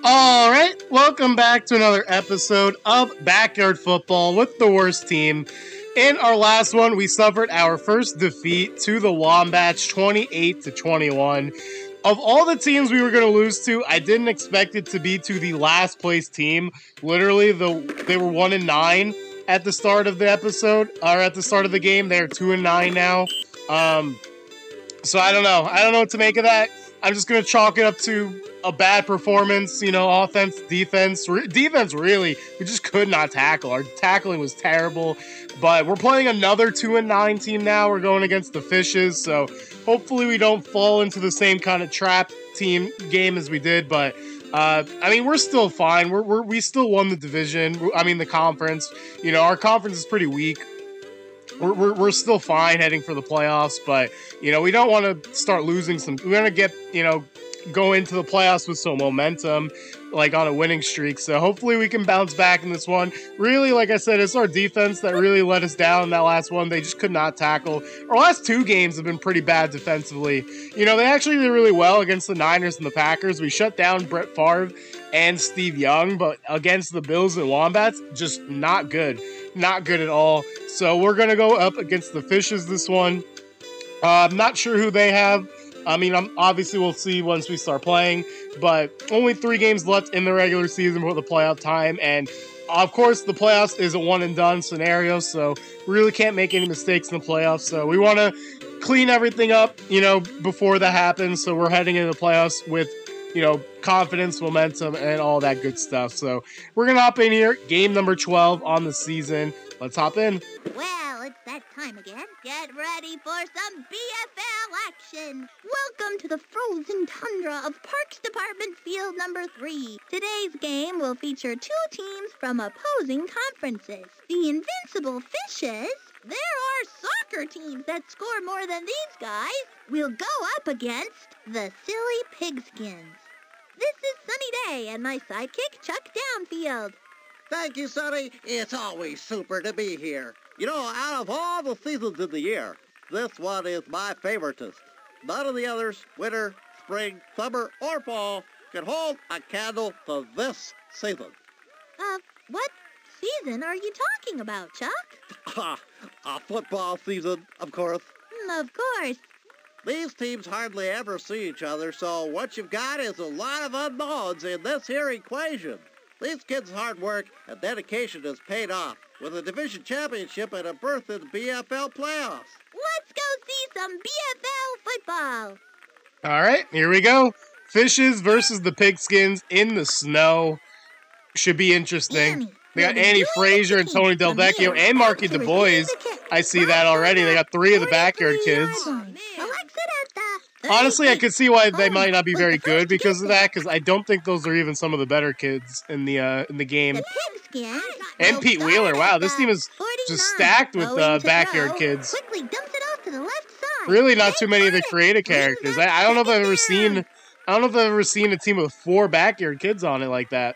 All right, welcome back to another episode of Backyard Football with the worst team. In our last one, we suffered our first defeat to the Wombats, 28-21. Of all the teams we were going to lose to, I didn't expect it to be to the last place team. Literally, they were 1-9 at the start of the episode, or at the start of the game. They're 2-9 now. So I don't know. I don't know what to make of that. I'm just going to chalk it up to a bad performance, offense, defense. Defense, really, we just could not tackle. Our tackling was terrible. But we're playing another 2-9 team now. We're going against the Fishes, so hopefully we don't fall into the same kind of trap team game as we did. But, we're still fine. We still won the division. The conference. Our conference is pretty weak. We're still fine heading for the playoffs, but, we don't want to start losing some. We want to get, go into the playoffs with some momentum, like on a winning streak. So hopefully we can bounce back in this one. Really, like I said, it's our defense that really let us down in that last one. They just could not tackle. Our last two games have been pretty bad defensively. They actually did really well against the Niners and the Packers. We shut down Brett Favre and Steve Young, but against the Bills and Wombats, just not good. Not good at all. So we're going to go up against the Fishes this one. I'm not sure who they have. Obviously we'll see once we start playing, but only 3 games left in the regular season before the playoff time, and of course the playoffs is a one-and-done scenario, so we really can't make any mistakes in the playoffs, so we want to clean everything up, before that happens, so we're heading into the playoffs with, confidence, momentum, and all that good stuff. So we're going to hop in here, game number 12 on the season. Let's hop in. Well, it's that time again. Get ready for some BFL action. Welcome to the frozen tundra of Parks Department Field number 3. Today's game will feature 2 teams from opposing conferences. The Invincible Fishes. There are soccer teams that score more than these guys. Will go up against the Silly Pigskins. This is Sunny Day and my sidekick, Chuck Downfield. Thank you, Sonny. It's always super to be here. Out of all the seasons of the year, this one is my favoritist. None of the others, winter, spring, summer, or fall, can hold a candle to this season. What season are you talking about, Chuck? A football season, of course. Of course. These teams hardly ever see each other, so what you've got is a lot of unknowns in this here equation. These kids' hard work and dedication has paid off, with a division championship and a berth in the BFL playoffs. Let's go see some BFL football. All right, here we go. Fishes versus the Pigskins in the snow. Should be interesting. They got Andy Frazier and Tony Delvecchio and Marky Du Bois. I see that already. They got 3 of the backyard kids. Honestly, I could see why they might not be very good because of that, because I don't think those are even some of the better kids in the game. And Pete Wheeler. Wow, this team is just stacked with backyard kids. Really not too many of the creative characters. I don't know if I've ever seen a team with 4 backyard kids on it like that.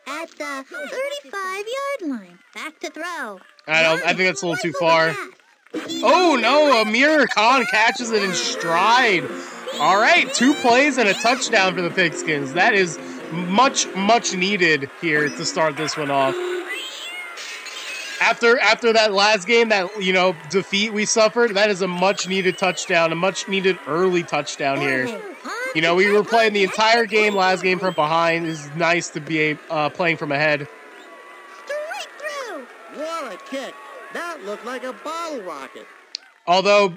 At the 35-yard line. Back to throw. I think that's a little too far. Oh, no, Amir Khan catches it in stride. All right, 2 plays and a touchdown for the Pigskins. That is much, much needed here to start this one off. After that last game, that, defeat we suffered, that is a much-needed touchdown, a much-needed early touchdown here. We were playing the entire game, last game from behind. It's nice to be playing from ahead. Straight through. What a kick. That looked like a bottle rocket. Although,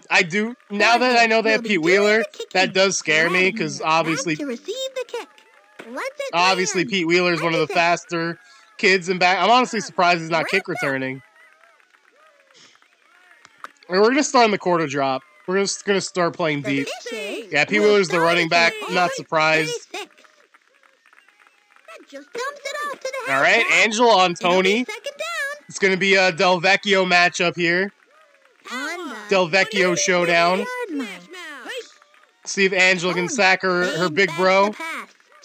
now that I know they have Pete Wheeler, that does scare me, because obviously Pete Wheeler is one of the faster kids in back. I'm honestly surprised he's not kick returning. We're going to start in the quarter drop. We're just going to start playing deep. Yeah, Pete Wheeler's the running back. Not surprised. All right, Angela on Tony. It's going to be a Delvecchio matchup here. Delvecchio showdown. See if Angela can sack her big bro.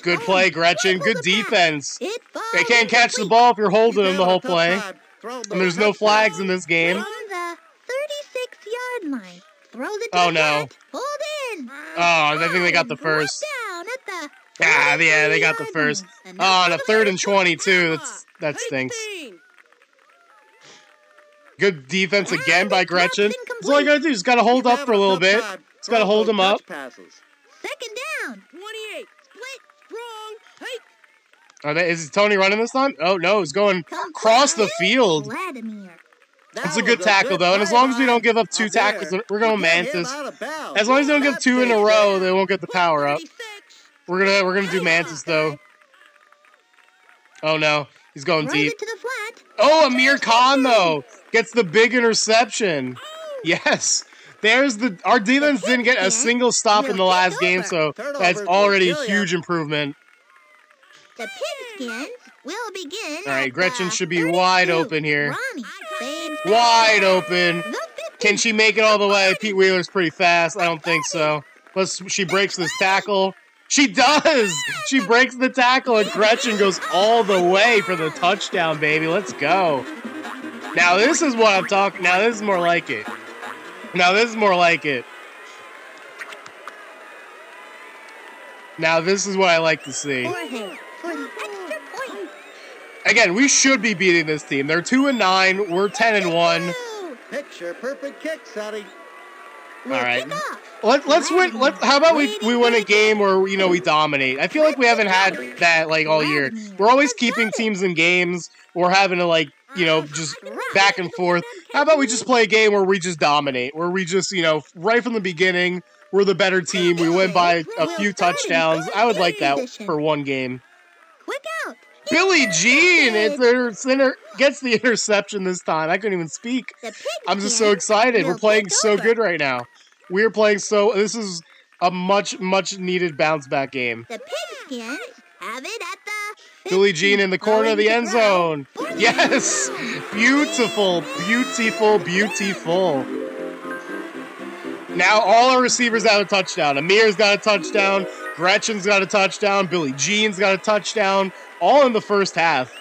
Good play, Gretchen. Good defense. They can't catch the ball if you're holding them the whole play. And there's no flags in this game. On the 36-yard line. Throw the oh, no. Hold in. Oh, I think they got the first. Down at the Ah, yeah, they got the first. Oh, and a 3rd and 22. That stinks. Good defense again by Gretchen. That's all you gotta do. Just gotta hold up for a little bit. Just gotta hold him up. Second down. 28. Split. Strong. Take. Is Tony running this time? Oh, no, he's going across the field. Vladimir. It's a good tackle, though, and as long as we don't give up 2 tackles, we're going Mantis. As long as they don't give 2 in a row, they won't get the power up. We're gonna do Mantis, though. Oh, no. He's going deep. To the flat. Oh, Amir Khan, though, gets the big interception. Yes. Our defense didn't get a single stop in the last game, so that's already a huge improvement. The Pigskins will begin. All right, Gretchen should be wide open here. Ronnie saves Wide open. the 50. Can she make it all the way? Pete Wheeler's pretty fast. I don't think so. Unless she breaks this tackle. She does! She breaks the tackle, and Gretchen goes all the way for the touchdown, baby. Let's go. Now, this is what I'm talking. Now, this is more like it. Now, this is more like it. Now, this is what I like to see. Jorge for the extra point. Again, we should be beating this team. They're 2-9. We're 10-1. Picture perfect kick, Sonny. All right. Let's win. How about we win a game where we dominate? I feel like we haven't had that like all year. We're always keeping teams in games. We're having to just back and forth. How about we just play a game where we just dominate? Where we just right from the beginning, we're the better team. We win by a few touchdowns. I would like that for one game. Quick out. Billie Jean gets the interception this time. I couldn't even speak. I'm just so excited. We're playing so good right now. We're playing this is a much needed bounce back game. The Pigskins have it at the Billie Jean in the corner of the end zone. Yes! Beautiful, beautiful, beautiful. Now all our receivers have a touchdown. Amir's got a touchdown. Gretchen's got a touchdown. Billie Jean's got a touchdown. All in the first half.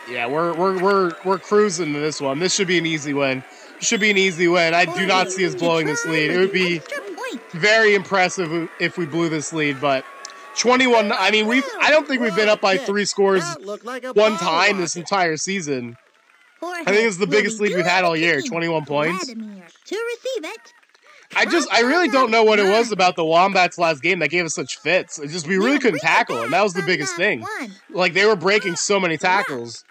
Yeah, we're cruising to this one. This should be an easy win. Should be an easy win. I do not see us blowing this lead. It would be very impressive if we blew this lead, but 21. I mean, I don't think we've been up by 3 scores one time this entire season. I think it's the biggest lead we've had all year. 21 points. To receive it. I really don't know what it was about the Wombats last game that gave us such fits. It's just we really couldn't tackle, and that was the biggest thing. Like, they were breaking so many tackles.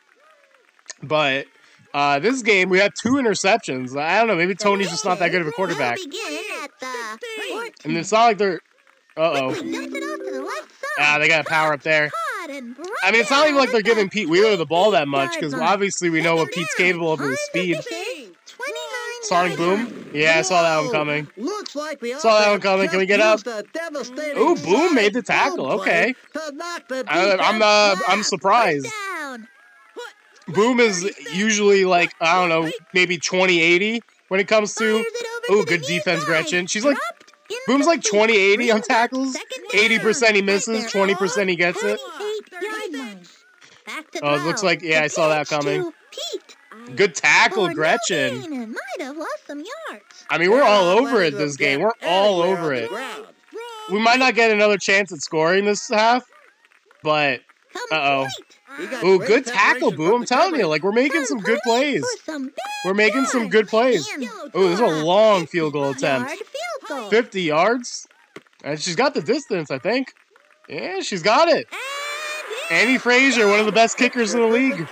But this game, we had 2 interceptions. I don't know, maybe Tony's just not that good of a quarterback. And it's not like they're... Uh-oh. They got power up there. I mean, it's not even like they're giving Pete Wheeler the ball that much, because obviously we know what Pete's capable of with his speed. Sonic Boom? Yeah, I saw that one coming. Saw that one coming. Can we get up? Ooh, Boom made the tackle. Okay. I'm surprised. Boom is usually like, I don't know, maybe 20-80 when it comes to... Ooh, good defense, Gretchen. She's like... Boom's like 20-80 on tackles. 80% he misses, 20% he gets it. Oh, it looks like... Yeah, I saw that coming. Good tackle, Gretchen. I mean, we're all over it this game. We're all over it. We might not get another chance at scoring this half, but... Uh-oh. Ooh, good tackle, Boom. I'm telling you, like, we're making some good plays. We're making some good plays. Ooh, this is a long field goal attempt. 50 yards. And she's got the distance, I think. Yeah, she's got it. Annie Frazier, one of the best kickers in the league.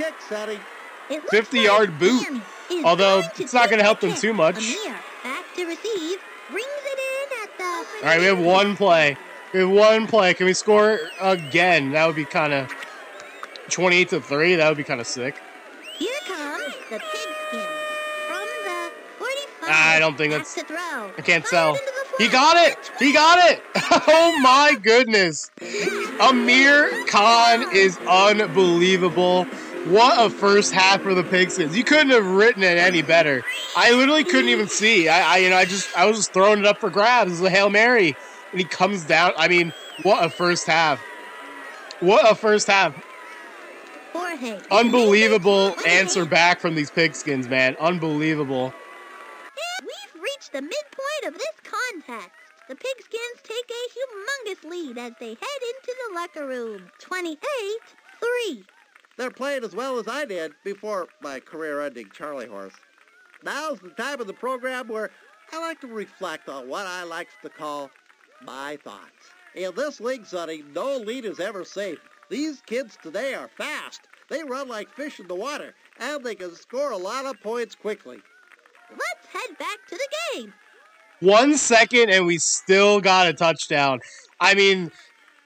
50-yard boot. Although, it's not going to help them too much. All right, we have one play. Can we score again? That would be kind of 28-3. That would be kind of sick. Here comes the Pigskins from the 45. I don't think that's... I can't tell. He got it! He got it! Oh my goodness. Amir Khan is unbelievable. What a first half for the Pigskins. You couldn't have written it any better. I literally couldn't even see. I was just throwing it up for grabs. It was a Hail Mary. And he comes down. I mean, what a first half. What a first half. Unbelievable answer back from these Pigskins, man. Unbelievable. We've reached the midpoint of this contest. The Pigskins take a humongous lead as they head into the locker room. 28-3. They're playing as well as I did before my career-ending Charlie horse. Now's the time of the program where I like to reflect on what I like to call my thoughts. In this league setting, no lead is ever safe. These kids today are fast. They run like fish in the water, and they can score a lot of points quickly. Let's head back to the game. 1 second and we still got a touchdown. I mean,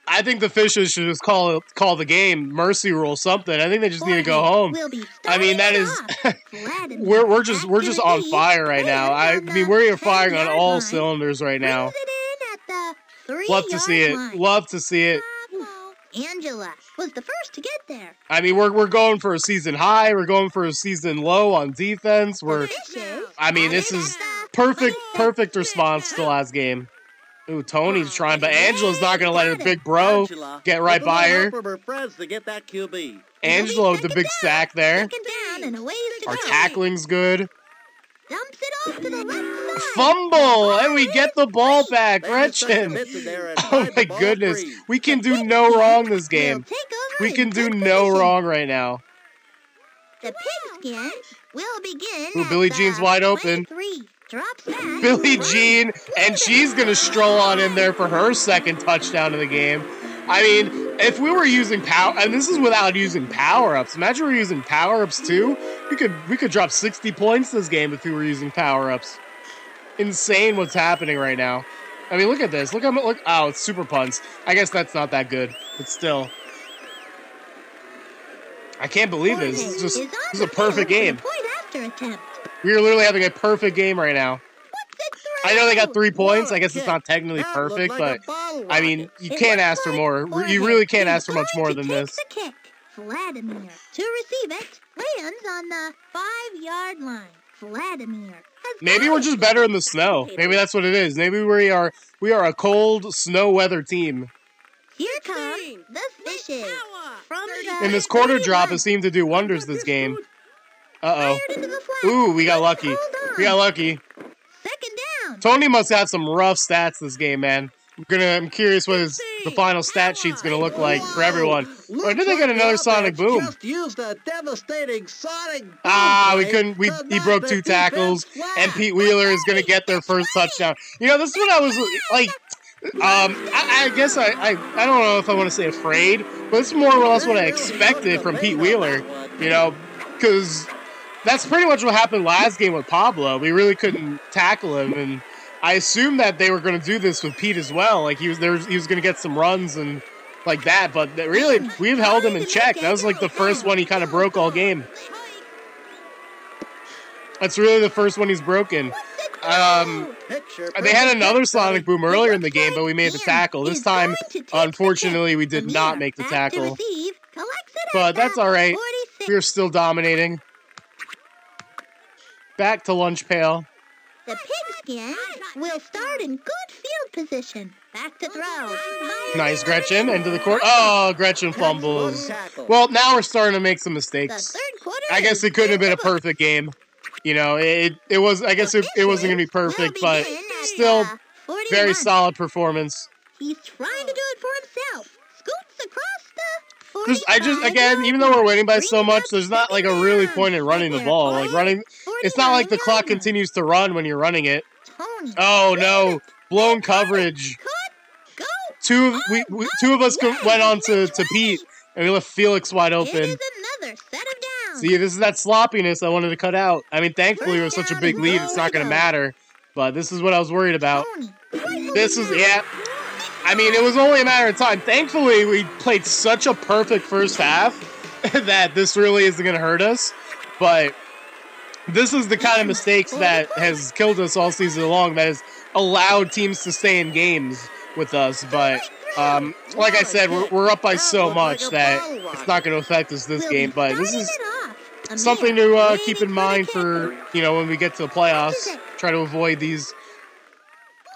I think the Fishes should just call the game, mercy rule, something. I think they just need to go home. I mean, that is we're just on fire right now. I mean, we're firing on all cylinders right now. Love to see it. Love to see it. Angela was the first to get there. I mean, we're going for a season high. We're going for a season low on defense. I mean, this is perfect response to last game. Ooh, Tony's trying, but Angela's not going to let her big bro get right by her. Angela with the big sack there. Our tackling's good. Dumps it off to the left side. Fumble, and we get the ball back, Gretchen. Oh my goodness. We can do no wrong this game. We can do no wrong right now. The Pigskin will begin. Ooh, Billie Jean's wide open. Drops back. Billie Jean, and she's going to stroll on in there for her second touchdown of the game. I mean, if we were using power, and this is without using power-ups. Imagine we're using power-ups too. We could drop 60 points this game if we were using power-ups. Insane what's happening right now. I mean, look at this. Look. Oh, it's super punts. I guess that's not that good, but still. I can't believe this. This is a perfect game. We are literally having a perfect game right now. I know they got 3 points. I guess it's not technically perfect, but I mean, you can't ask for more. You really can't ask for much more than this. Vladimir to receive it lands on the 5-yard line. Vladimir. Maybe we're just better in the snow. Maybe that's what it is. Maybe we are a cold snow weather team. Here come the Fishes. And this quarter drop has seemed to do wonders this game. Uh-oh. Ooh, we got lucky. We got lucky. Second down. Tony must have some rough stats this game, man. I'm curious what the final stat sheet's gonna look like for everyone. Or did they get another sonic boom? Just used a devastating sonic boom. We couldn't. He broke 2 tackles, and Pete Wheeler is gonna get their first touchdown. You know, this is what I was like. I guess I don't know if I want to say afraid, but it's more or less what I expected from Pete Wheeler. You know, because that's pretty much what happened last game with Pablo. We really couldn't tackle him, and I assumed that they were going to do this with Pete as well. Like he was going to get some runs and like that, but really we've held him in check. That was like the first one he kind of broke all game. That's really the first one he's broken. They had another sonic boom earlier in the game, but we made the tackle. This time, unfortunately, we did not make the tackle. But that's all right. We're still dominating. Back to lunch pail. The Pigskin will start in good field position. Back to throw. Nice, Gretchen. Into the court. Oh, Gretchen fumbles. Well, now we're starting to make some mistakes. I guess it couldn't have been a perfect game. You know, it was. I guess it wasn't going to be perfect, but still, very solid performance. He's trying to do it for himself. Scoots across the again, even though we're winning by so much, there's not like a really point in running the ball. Like running, it's not like the clock continues to run when you're running it. Oh no, blown coverage. Two of us went on to Pete, and we left Felix wide open. See, this is that sloppiness I wanted to cut out. I mean, thankfully, with such a big lead, it's not going to matter. But this is what I was worried about. I mean, it was only a matter of time. Thankfully, we played such a perfect first half that this really isn't going to hurt us. But this is the kind of mistakes that has killed us all season long, that has allowed teams to stay in games with us. But like I said, we're up by so much that it's not going to affect us this game. But this is something to keep in mind for, when we get to the playoffs. Try to avoid these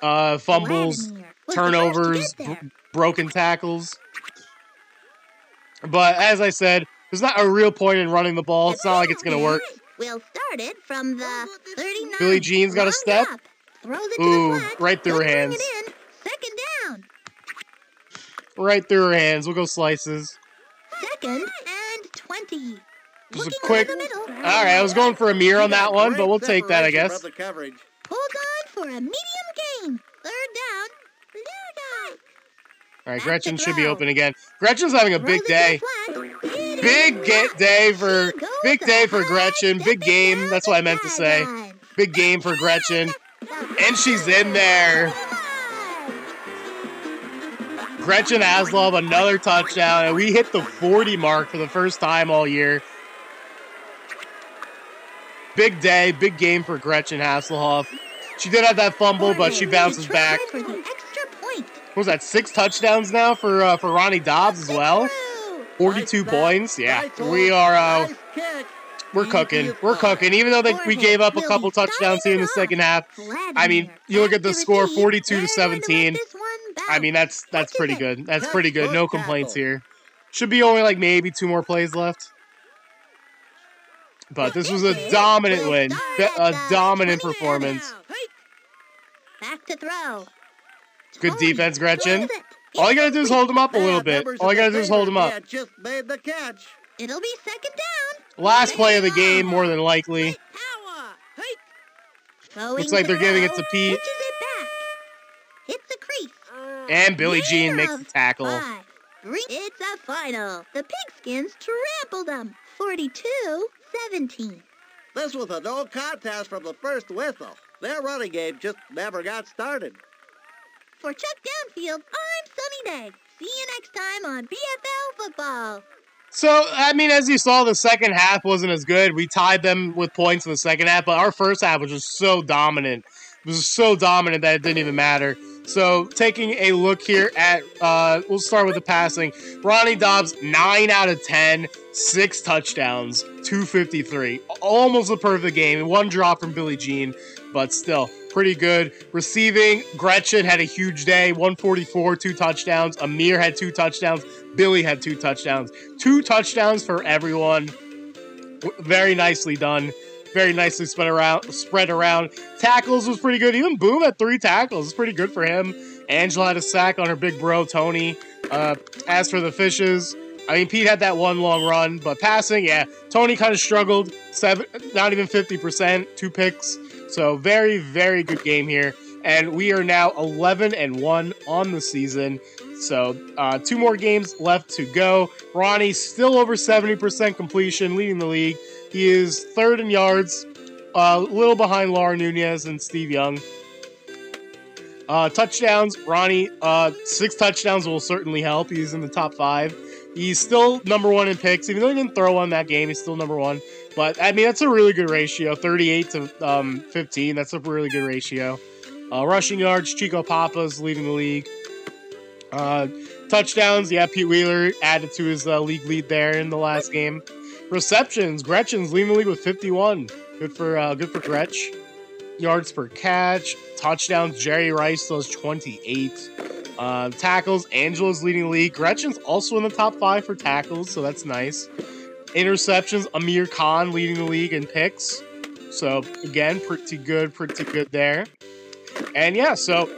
fumbles, turnovers, broken tackles. But as I said, there's not a real point in running the ball. It's not like it's going to work. We'll start it from the 39. Billie Jean's got a step. Ooh, right through her hands. Second down. Right through her hands. We'll go slices. Second and 20. Just a Looking quick... over the middle. All right, I was going for a mirror on that one, but we'll take that, I guess. The coverage. Hold on for a medium gain. Third down. Blue dot. All right, Back Gretchen to should be throw. open again. Gretchen's having a big day. Big day for Gretchen. Big game. That's what I meant to say. Big game for Gretchen. And she's in there. Gretchen Haslov, another touchdown. And we hit the 40 mark for the first time all year. Big day, big game for Gretchen Hasselhoff. She did have that fumble, but she bounces back. For the extra point. What was that, 6 touchdowns now for Ronnie Dobbs as well? 42 points. Yeah, we are. We're cooking. We're cooking. Even though we gave up a couple touchdowns here in the second half. I mean, you look at the score, 42-17. I mean, that's pretty good. That's pretty good. No complaints here. Should be only like maybe 2 more plays left. But this was a dominant win. A dominant performance. Back to throw. Good defense, Gretchen. All you gotta do is hold him up a little bit. All you gotta do is hold him up. Just made the catch. It'll be second down. Last play of the game, more than likely. Looks like they're giving it to Pete. Pitches it back. Hits the crease. And Billie Jean makes the tackle. 5. It's a final. The Pigskins trampled them. 42-17. This was a no contest from the first whistle. Their running game just never got started. For Chuck Downfield, I'm Sunny Day. See you next time on BFL Football. So, I mean, as you saw, the second half wasn't as good. We tied them with points in the second half, but our first half was just so dominant. It was so dominant that it didn't even matter. So, taking a look here at, we'll start with the passing. Ronnie Dobbs, 9 out of 10, 6 touchdowns, 253. Almost a perfect game. 1 drop from Billie Jean, but still pretty good. Receiving, Gretchen had a huge day, 144, 2 touchdowns. Amir had 2 touchdowns. Billy had 2 touchdowns. 2 touchdowns for everyone. Very nicely done. Very nicely spread around. Tackles was pretty good. Even Boom had 3 tackles. It's pretty good for him. Angela had a sack on her big bro, Tony. As for the Fishes, I mean, Pete had that 1 long run, but passing, yeah. Tony kind of struggled. Not even 50%. 2 picks. So very, very good game here. And we are now 11-1 on the season. So 2 more games left to go. Ronnie still over 70% completion, leading the league. He is 3rd in yards, a little behind Laura Nunez and Steve Young. Touchdowns, Ronnie, 6 touchdowns will certainly help. He's in the top 5. He's still number 1 in picks. Even though he didn't throw one that game, he's still number 1. But, I mean, that's a really good ratio, 38 to 15. That's a really good ratio. Rushing yards, Chico Papa's leading the league. Touchdowns, yeah, Pete Wheeler added to his league lead there in the last game. Receptions, Gretchen's leading the league with 51. Good for Gretch. Yards per catch. Touchdowns, Jerry Rice does 28. Tackles, Angela's leading the league. Gretchen's also in the top 5 for tackles, so that's nice. Interceptions, Amir Khan leading the league in picks. So, again, pretty good there. And yeah, so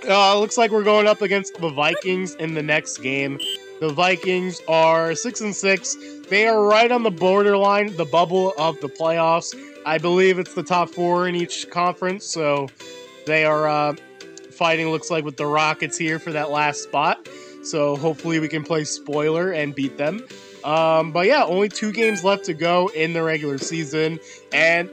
looks like we're going up against the Vikings in the next game. The Vikings are 6-6. They are right on the borderline, the bubble of the playoffs. I believe it's the top 4 in each conference, so they are fighting, looks like, with the Rockets here for that last spot. So hopefully we can play spoiler and beat them. But yeah, only 2 games left to go in the regular season, and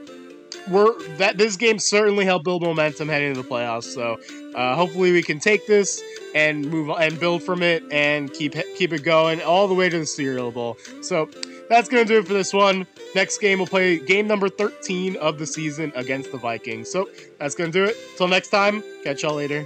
this game certainly helped build momentum heading into the playoffs. So hopefully we can take this and move on and build from it and keep it going all the way to the Cereal Bowl. So that's gonna do it for this one. Next game, we'll play game number 13 of the season against the Vikings. So that's gonna do it. Till next time, catch y'all later.